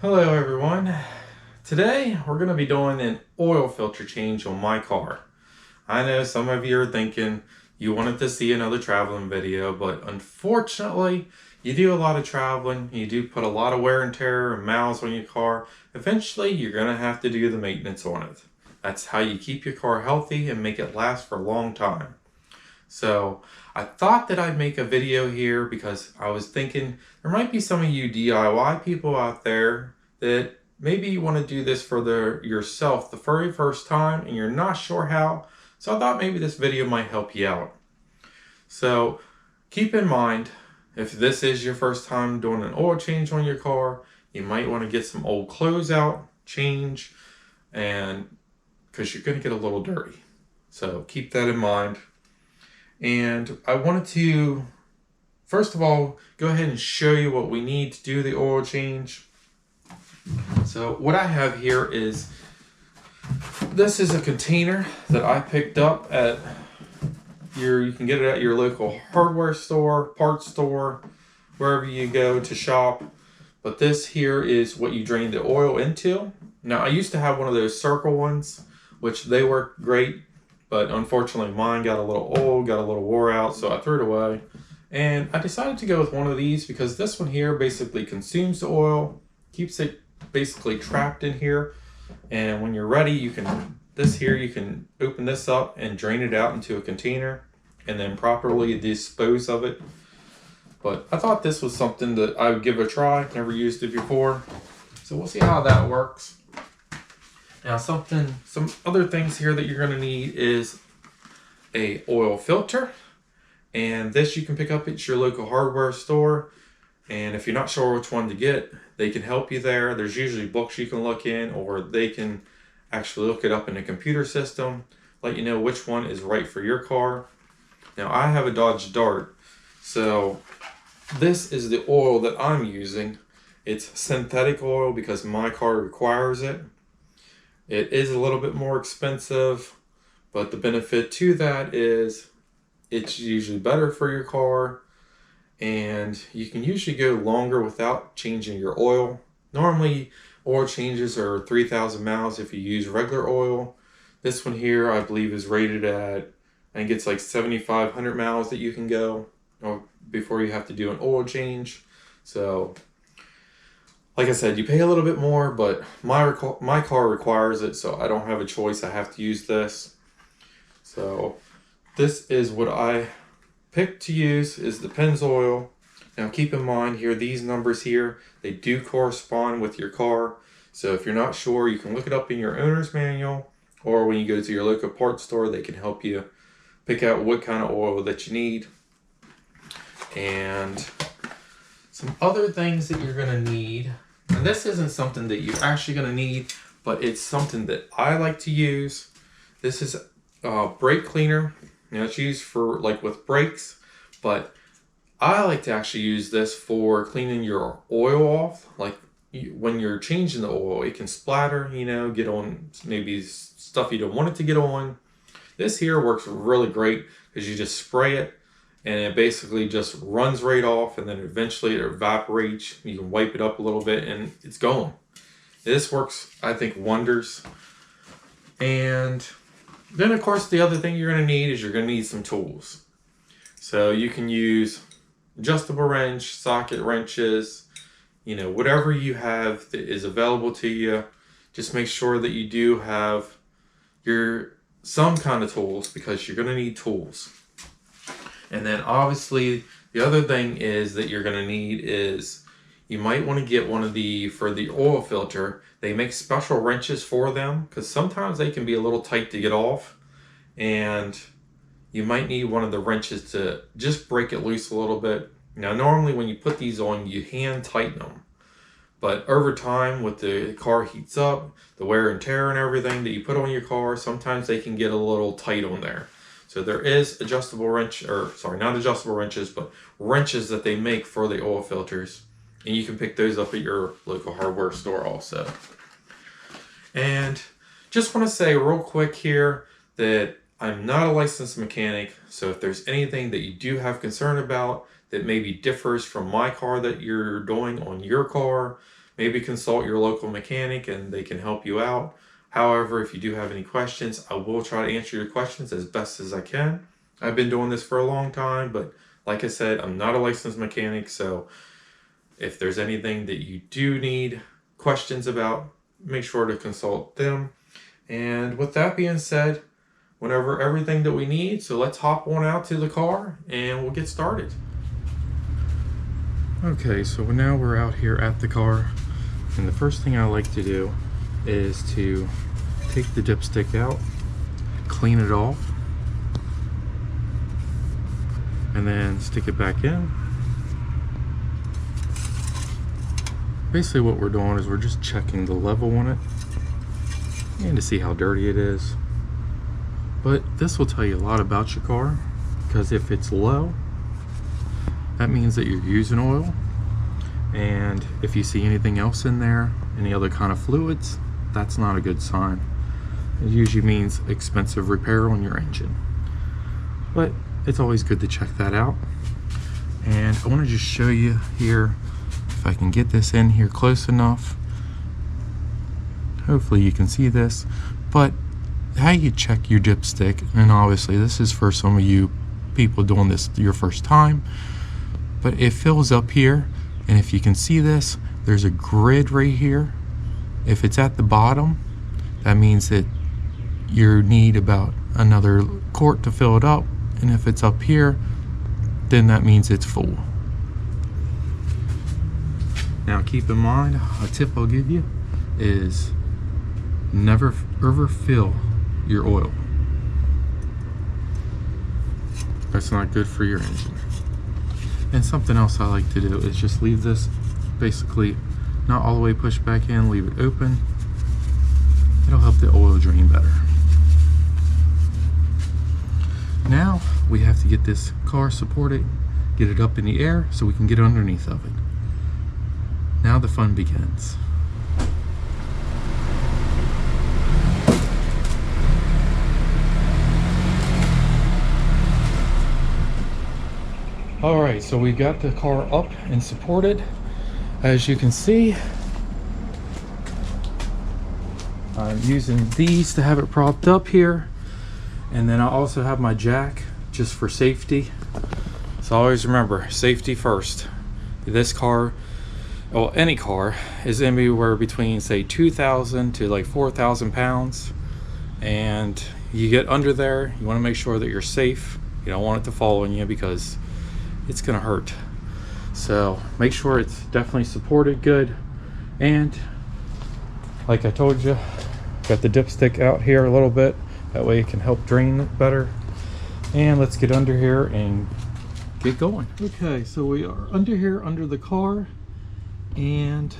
Hello everyone. Today we're going to be doing an oil filter change on my car. I know some of you are thinking you wanted to see another traveling video, but unfortunately you do a lot of traveling, you do put a lot of wear and tear and miles on your car. Eventually you're going to have to do the maintenance on it. That's how you keep your car healthy and make it last for a long time. So I thought that I'd make a video here because I was thinking there might be some of you DIY people out there that maybe you want to do this for yourself the very first time and you're not sure how. So I thought maybe this video might help you out. So keep in mind, if this is your first time doing an oil change on your car, you might want to get some old clothes out, change, and because you're going to get a little dirty. So keep that in mind. And I wanted to, first of all, go ahead and show you what we need to do the oil change. So what I have here is, this is a container that I picked up at you can get it at your local hardware store, parts store, wherever you go to shop. But this here is what you drain the oil into. Now I used to have one of those circle ones, which they work great. But unfortunately mine got a little old, got a little wore out, so I threw it away. And I decided to go with one of these because this one here basically consumes the oil, keeps it basically trapped in here. And when you're ready, you can open this up and drain it out into a container and then properly dispose of it. But I thought this was something that I would give a try. Never used it before. So we'll see how that works. Now some other things here that you're going to need is a oil filter, and this you can pick up at your local hardware store. And if you're not sure which one to get, they can help you there. There's usually books you can look in, or they can actually look it up in a computer system, let you know which one is right for your car. Now I have a Dodge Dart, so this is the oil that I'm using. It's synthetic oil because my car requires it. It is a little bit more expensive, but the benefit to that is it's usually better for your car, and you can usually go longer without changing your oil. Normally, oil changes are 3,000 miles if you use regular oil. This one here, I believe, is rated at, I think it's like 7,500 miles that you can go before you have to do an oil change. So like I said, you pay a little bit more, but my car requires it, so I don't have a choice. I have to use this. So this is what I picked to use, is the Pennzoil. Now keep in mind here, these numbers here, they do correspond with your car. So if you're not sure, you can look it up in your owner's manual, or when you go to your local parts store, they can help you pick out what kind of oil that you need. And some other things that you're going to need, and this isn't something that you're actually going to need, but it's something that I like to use. This is a brake cleaner. Now it's used for like with brakes, but I like to actually use this for cleaning your oil off. Like when you're changing the oil, it can splatter, get on maybe stuff you don't want it to get on. This here works really great because you just spray it, and it basically just runs right off, and then eventually it evaporates. You can wipe it up a little bit and it's gone. This works, I think, wonders. And then of course the other thing you're going to need is you're going to need some tools. So you can use adjustable wrench, socket wrenches, whatever you have that is available to you. Just make sure that you do have some kind of tools, because you're going to need tools. And then obviously the other thing is that you're going to need is, you might want to get one of for the oil filter, they make special wrenches for them, because sometimes they can be a little tight to get off, and you might need one of the wrenches to just break it loose a little bit. Now normally when you put these on, you hand tighten them, but over time, with the car heats up, the wear and tear and everything that you put on your car, sometimes they can get a little tight on there. So there is not adjustable wrenches, but wrenches that they make for the oil filters. And you can pick those up at your local hardware store also. And just want to say real quick here that I'm not a licensed mechanic. So if there's anything that you do have concern about that maybe differs from my car that you're doing on your car, maybe consult your local mechanic and they can help you out. However, if you do have any questions, I will try to answer your questions as best as I can. I've been doing this for a long time, but like I said, I'm not a licensed mechanic, so if there's anything that you do need questions about, make sure to consult them. And with that being said, whenever everything that we need, so let's hop on out to the car and we'll get started. Okay, so now we're out here at the car, and the first thing I like to do is to take the dipstick out, clean it off, and then stick it back in. Basically what we're doing is we're just checking the level on it and to see how dirty it is. But this will tell you a lot about your car, because if it's low, that means that you're using oil. And if you see anything else in there, any other kind of fluids, that's not a good sign. It usually means expensive repair on your engine. But it's always good to check that out. And I want to just show you here, if I can get this in here close enough. Hopefully you can see this. But how you check your dipstick, and obviously this is for some of you people doing this your first time, but it fills up here, and if you can see this, there's a grid right here. If it's at the bottom, that means that you need about another quart to fill it up, and if it's up here, then that means it's full. Now keep in mind, a tip I'll give you is never overfill your oil. That's not good for your engine. And something else I like to do is just leave this basically not all the way pushed back in, leave it open. It'll help the oil drain better. Now we have to get this car supported, get it up in the air so we can get underneath of it. Now the fun begins. Alright, so we got the car up and supported. As you can see, I'm using these to have it propped up here. And then I also have my jack just for safety. So always remember, safety first. This car, well, any car, is anywhere between say 2,000 to like 4,000 pounds. And you get under there, you want to make sure that you're safe. You don't want it to fall on you because it's gonna hurt. So make sure it's definitely supported good. And like I told you, got the dipstick out here a little bit, that way it can help drain it better. And let's get under here and get going. Okay, so we are under here under the car, and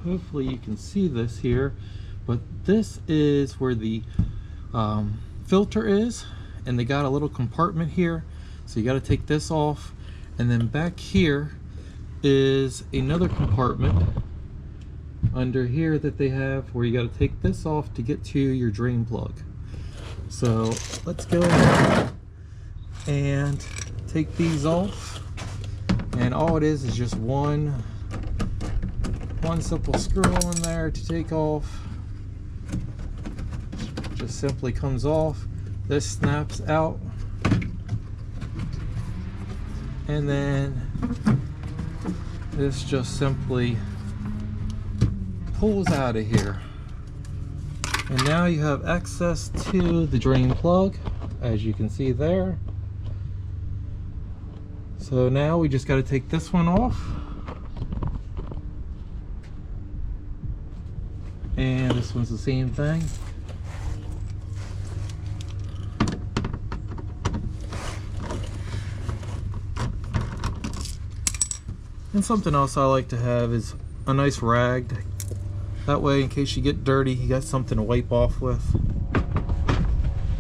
hopefully you can see this here, but this is where the filter is, and they got a little compartment here. So you got to take this off, and then back here is another compartment under here that they have where you got to take this off to get to your drain plug. So let's go ahead and take these off, and all it is just one simple screw in there to take off. Just simply comes off. This snaps out. And then this just simply pulls out of here. And now you have access to the drain plug, as you can see there. So now we just got to take this one off. And this one's the same thing. And something else I like to have is a nice rag. That way, in case you get dirty, you got something to wipe off with.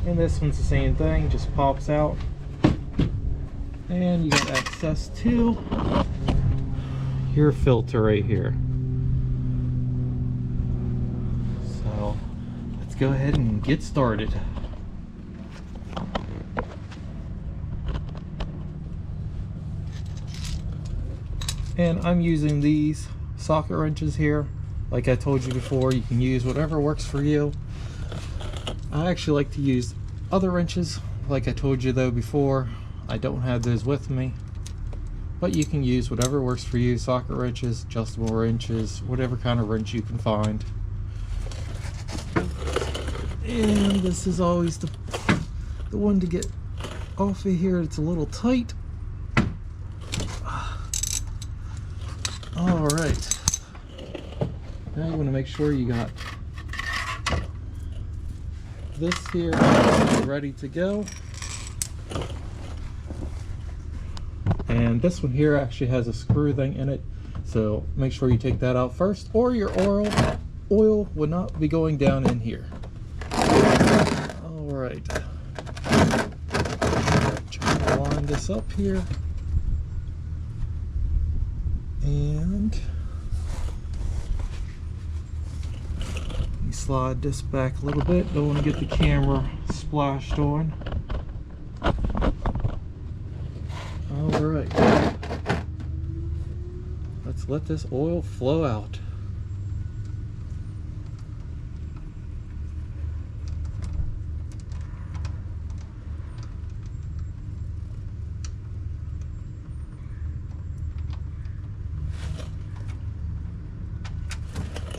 And this one's the same thing, just pops out. And you got access to your filter right here. So, let's go ahead and get started. And I'm using these socket wrenches here. Like I told you before, you can use whatever works for you. I actually like to use other wrenches. Like I told you though before, I don't have those with me. But you can use whatever works for you, socket wrenches, adjustable wrenches, whatever kind of wrench you can find. And this is always the one to get off of here. It's a little tight. All right. Now you want to make sure you got this here ready to go. And this one here actually has a screw thing in it, so make sure you take that out first, or your oil will not be going down in here. All right. Try to line this up here. And you slide this back a little bit. Don't want to get the camera splashed on. All right. Let's let this oil flow out.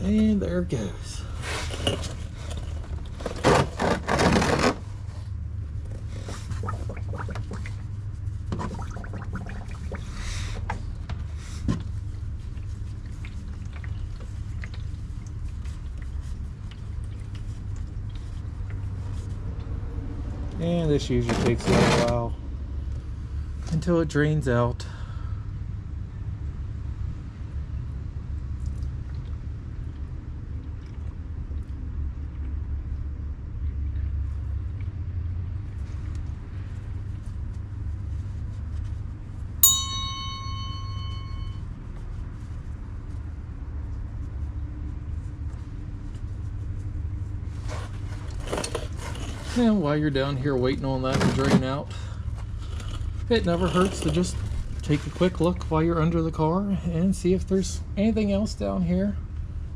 And there it goes. And this usually takes a little while until it drains out. And while you're down here waiting on that to drain out, it never hurts to just take a quick look while you're under the car and see if there's anything else down here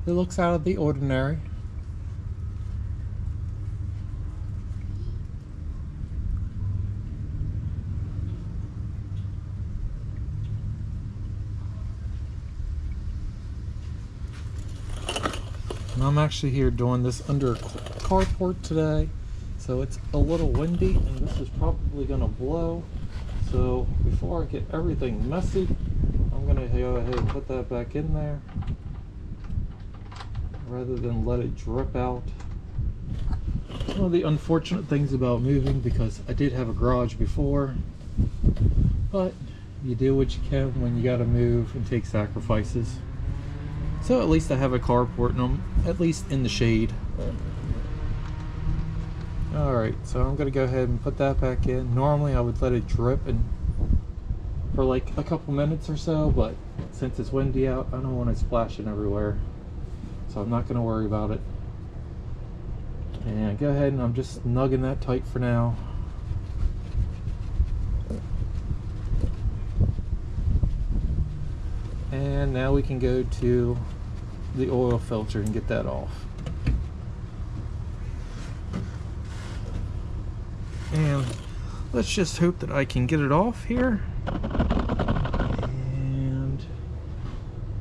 that looks out of the ordinary. And I'm actually here doing this under a carport today. So it's a little windy and this is probably going to blow. So before I get everything messy, I'm going to go ahead and put that back in there rather than let it drip out. One of the unfortunate things about moving, because I did have a garage before, but you do what you can when you got to move and take sacrifices. So at least I have a carport and I'm at least in the shade. Alright, so I'm going to go ahead and put that back in. Normally I would let it drip and for like a couple minutes or so, but since it's windy out, I don't want it splashing everywhere. So I'm not going to worry about it. And go ahead and I'm just nugging that tight for now. And now we can go to the oil filter and get that off. And let's just hope that I can get it off here. And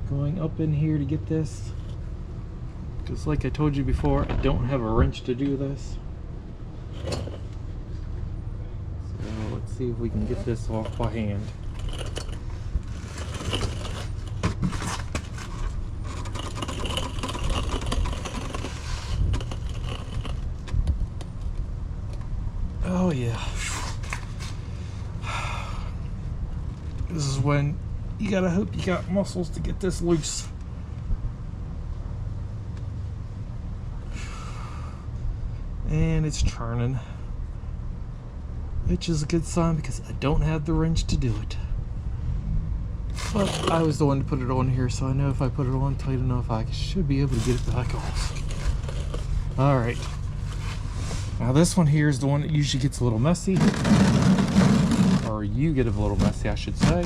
going up in here to get this, because like I told you before, I don't have a wrench to do this. So let's see if we can get this off by hand. Oh yeah. This is when you gotta hope you got muscles to get this loose. And it's churning, which is a good sign because I don't have the wrench to do it. But I was the one to put it on here, so I know if I put it on tight enough, I should be able to get it back off. Alright. Now this one here is the one that usually gets a little messy. Or you get a little messy, I should say.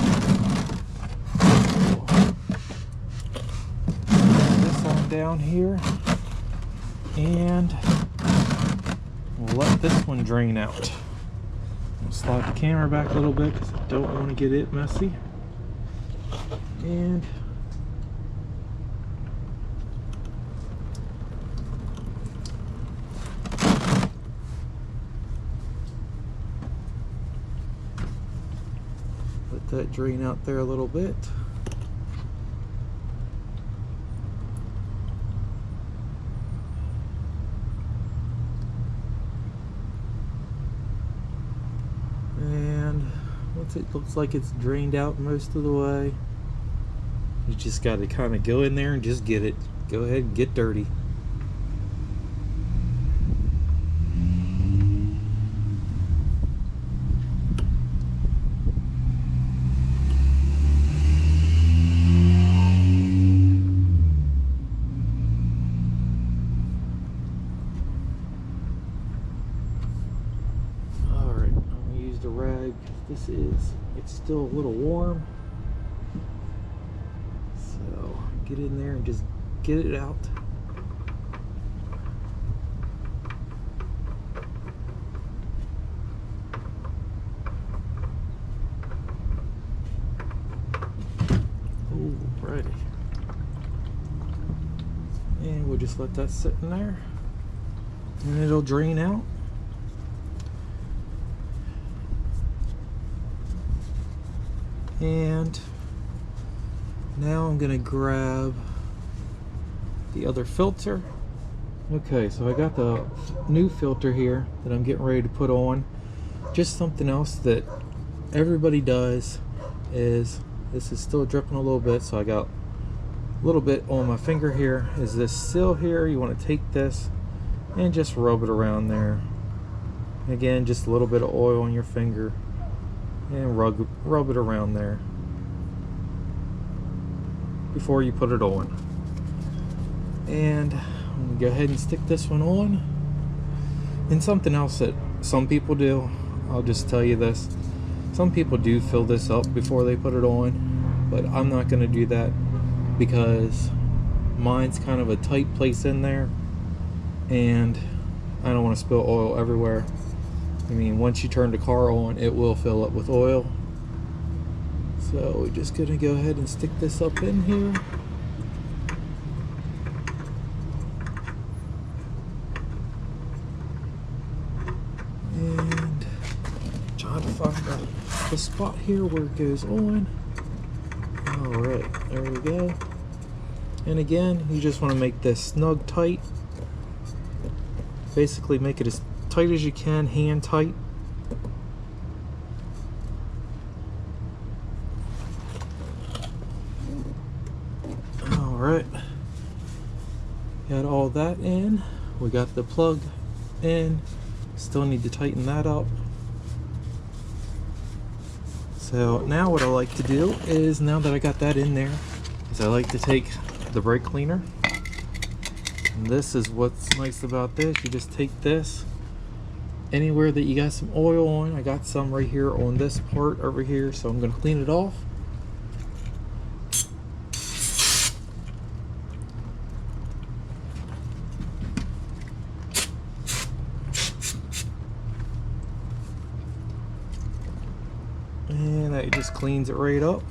down here, and we'll let this one drain out. I'll slide the camera back a little bit because I don't want to get it messy. And let that drain out there a little bit. And once it looks like it's drained out most of the way, you just got to kind of go in there and just get it. Go ahead and get dirty. Alright, I'm going to use the rag. It's still a little warm. So get in there and just get it out. Alrighty. And we'll just let that sit in there and it'll drain out. And now I'm gonna grab the other filter. Okay, so I got the new filter here that I'm getting ready to put on. Just something else that everybody does is, this is still dripping a little bit, so I got a little bit on my finger here, is this seal here. You want to take this and just rub it around there. Again, just a little bit of oil on your finger and rub it around there before you put it on. And I'm gonna go ahead and stick this one on. And something else that some people do, I'll just tell you this, some people do fill this up before they put it on, but I'm not gonna do that because mine's kind of a tight place in there and I don't want to spill oil everywhere. I mean, once you turn the car on, it will fill up with oil. So we're just gonna go ahead and stick this up in here. And try to find the spot here where it goes on. Alright, there we go. And again, you just want to make this snug tight. Basically make it as tight as you can, hand tight. Alright, got all that in. We got the plug in. Still need to tighten that up. So now what I like to do is, now that I got that in there, is I like to take the brake cleaner. And this is what's nice about this. You just take this anywhere that you got some oil on. I got some right here on this part over here, so I'm going to clean it off. And that just cleans it right up.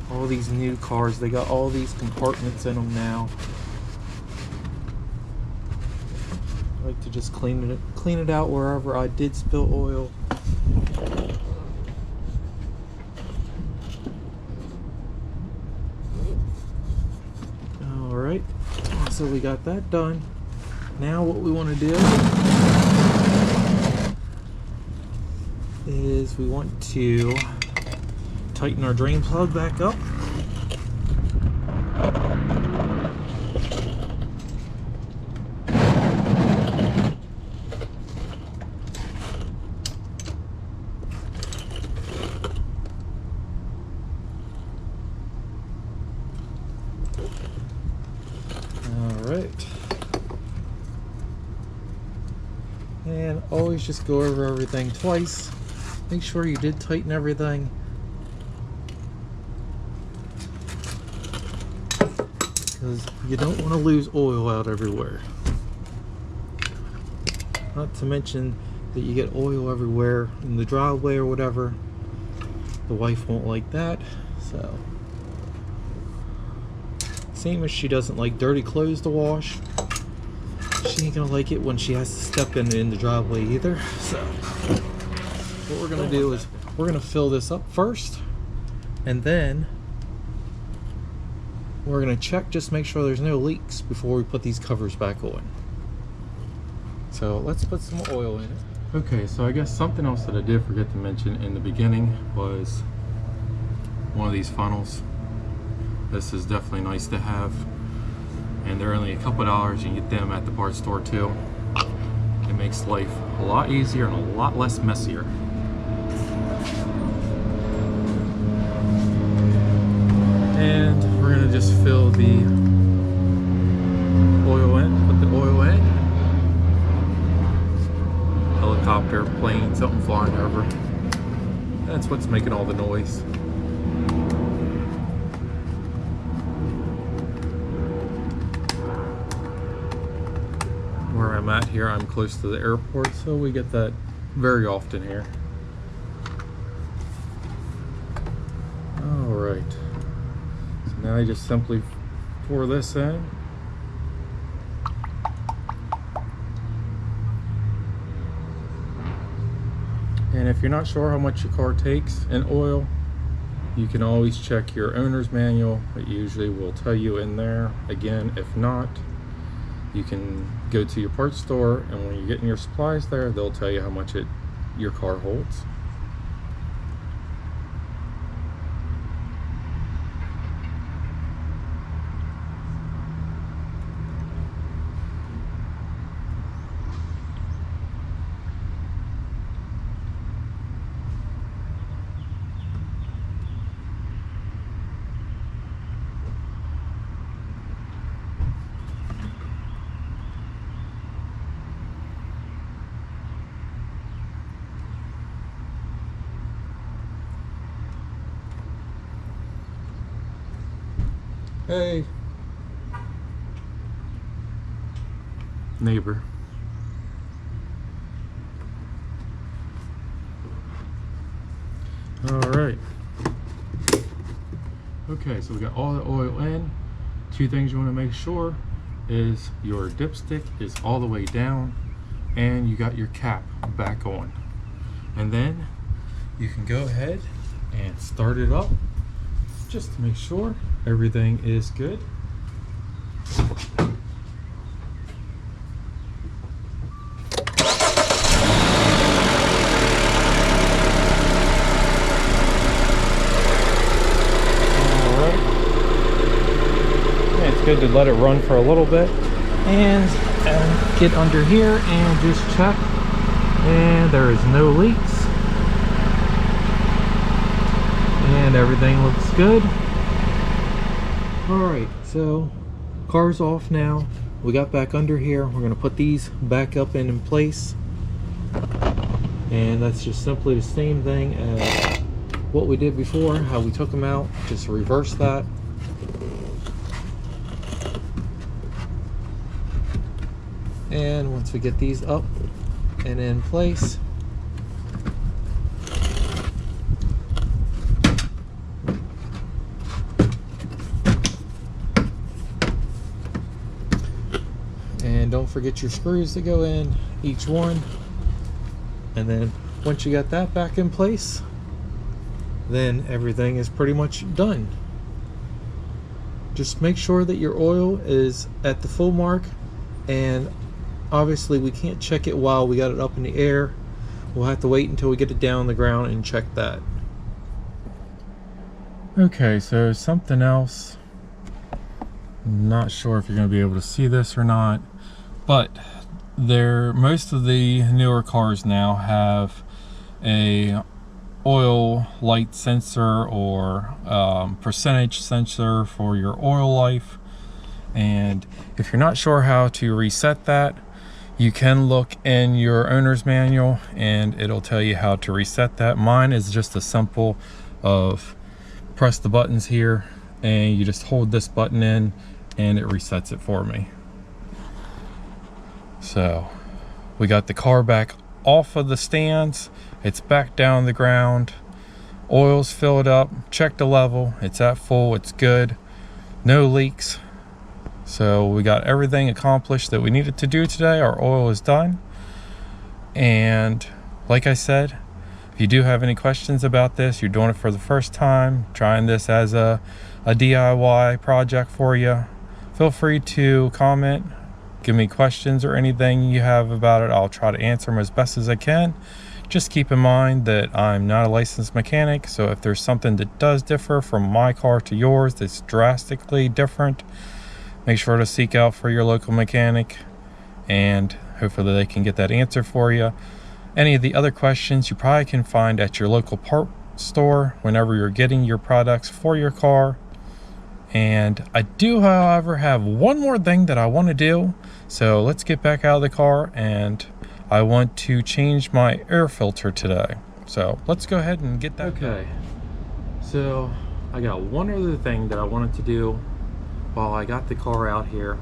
All these new cars, they got all these compartments in them now. I like to just clean it out wherever I did spill oil. Alright, so we got that done. Now what we want to do is we want to tighten our drain plug back up. And always just go over everything twice. Make sure you did tighten everything. Because you don't want to lose oil out everywhere. Not to mention that you get oil everywhere in the driveway or whatever. The wife won't like that, so. Same as she doesn't like dirty clothes to wash. She ain't gonna like it when she has to step in the driveway either. So what we're gonna do is we're gonna fill this up first, and then we're gonna check, just make sure there's no leaks before we put these covers back on. So let's put some oil in it. Okay, so I guess something else that I did forget to mention in the beginning was one of these funnels. This is definitely nice to have, and they're only a couple dollars. You can get them at the parts store too. It makes life a lot easier and a lot less messier. And we're gonna just fill the oil in, put the oil in. Helicopter, plane, something flying over. That's what's making all the noise. Where I'm at here, I'm close to the airport, so we get that very often here. Alright, so now I just simply pour this in. And if you're not sure how much your car takes in oil, you can always check your owner's manual. It usually will tell you in there. Again, if not, you can go to your parts store, and when you're getting your supplies there, they'll tell you how much your car holds. Hey, neighbor. All right. Okay, so we got all the oil in. Two things you want to make sure is your dipstick is all the way down and you got your cap back on. And then you can go ahead and start it up just to make sure everything is good. It's good to let it run for a little bit and get under here and just check, and there is no leaks and everything looks good. Alright, so car's off now. We got back under here. We're going to put these back up in place, and that's just simply the same thing as what we did before, how we took them out. Just reverse that. And once we get these up and in place, and don't forget your screws to go in each one. And then once you got that back in place, then everything is pretty much done. Just make sure that your oil is at the full mark, and obviously we can't check it while we got it up in the air. We'll have to wait until we get it down on the ground and check that. Okay, so something else. Not sure if you're going to be able to see this or not, but most of the newer cars now have a oil light sensor or percentage sensor for your oil life. And if you're not sure how to reset that, You can look in your owner's manual and it'll tell you how to reset that. Mine is just a simple of press the buttons here and you just hold this button in and it resets it for me. So we got the car back off of the stands, it's back down the ground, oil's filled up, check the level, it's at full, it's good, no leaks. So we got everything accomplished that we needed to do today. Our oil is done. And like I said, if you do have any questions about this, you're doing it for the first time, trying this as a DIY project for you, feel free to comment, give me questions or anything you have about it. I'll try to answer them as best as I can. Just keep in mind that I'm not a licensed mechanic, so if there's something that does differ from my car to yours that's drastically different, make sure to seek out for your local mechanic and hopefully they can get that answer for you. Any of the other questions you probably can find at your local part store whenever you're getting your products for your car. And I do, however, have one more thing that I want to do. So let's get back out of the car and I want to change my air filter today. So let's go ahead and get that. Okay, so I got one other thing that I wanted to do while I got the car out here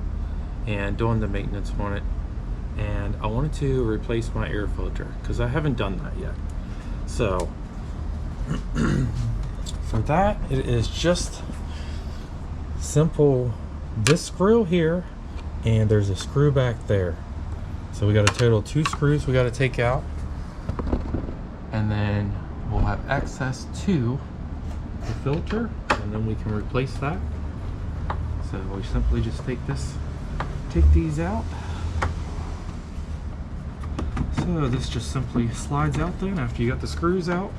and doing the maintenance on it. And I wanted to replace my air filter because I haven't done that yet. So for that, it is just simple, this screw here and there's a screw back there. So we got a total of 2 screws we got to take out, and then we'll have access to the filter and then we can replace that. So we simply just take these out. So this just simply slides out then after you got the screws out,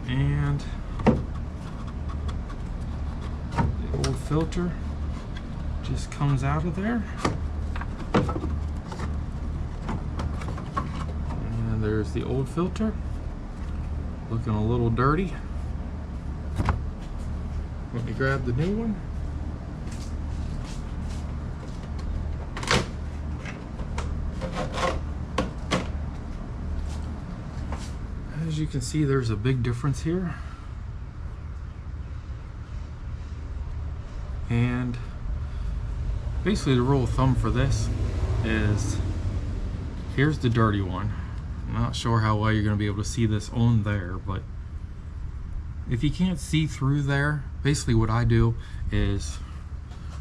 and the old filter just comes out of there. And there's the old filter, looking a little dirty. Let me grab the new one. As you can see, there's a big difference here. And basically the rule of thumb for this is, here's the dirty one. I'm not sure how well you're going to be able to see this on there, but if you can't see through there, basically what I do is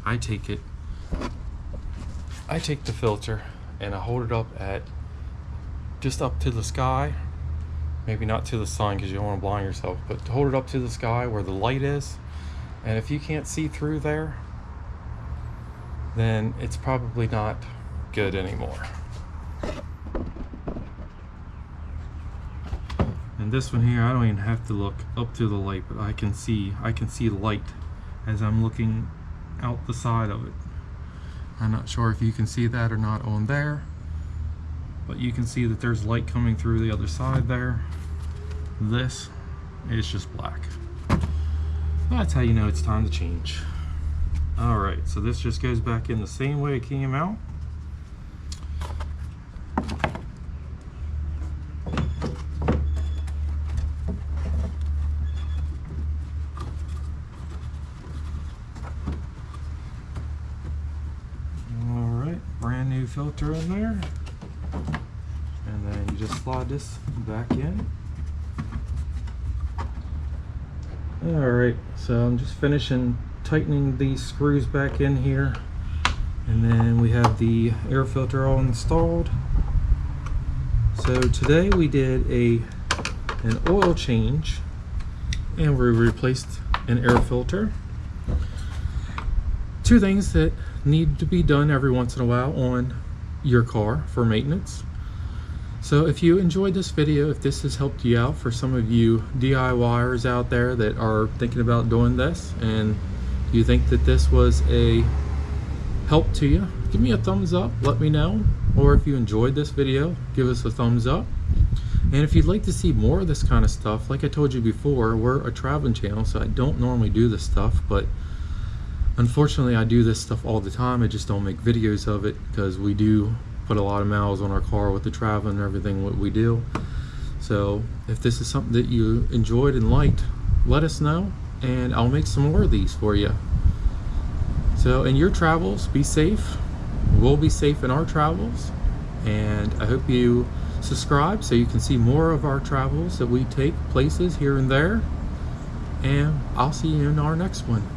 I take the filter and I hold it up at just up to the sky. Maybe not to the sun because you don't want to blind yourself, but to hold it up to the sky where the light is. And if you can't see through there, then it's probably not good anymore. And this one here, I don't even have to look up to the light, but I can see light as I'm looking out the side of it. I'm not sure if you can see that or not on there, but you can see that there's light coming through the other side there. This is just black. That's how you know it's time to change. Alright, so this just goes back in the same way it came out. Alright, brand new filter in there. And then you just slide this back in. Alright, so I'm just finishing tightening these screws back in here, and then we have the air filter all installed. So today we did an oil change and we replaced an air filter. 2 things that need to be done every once in a while on your car for maintenance. So if you enjoyed this video, if this has helped you out for some of you DIYers out there that are thinking about doing this and you think that this was a help to you, give me a thumbs up, let me know. Or if you enjoyed this video, give us a thumbs up. And if you'd like to see more of this kind of stuff, like I told you before, we're a traveling channel, so I don't normally do this stuff, but unfortunately I do this stuff all the time. I just don't make videos of it because we do put a lot of miles on our car with the travel and everything what we do. So if this is something that you enjoyed and liked, let us know, and I'll make some more of these for you. So in your travels, be safe. We'll be safe in our travels, and I hope you subscribe so you can see more of our travels that we take places here and there. And I'll see you in our next one.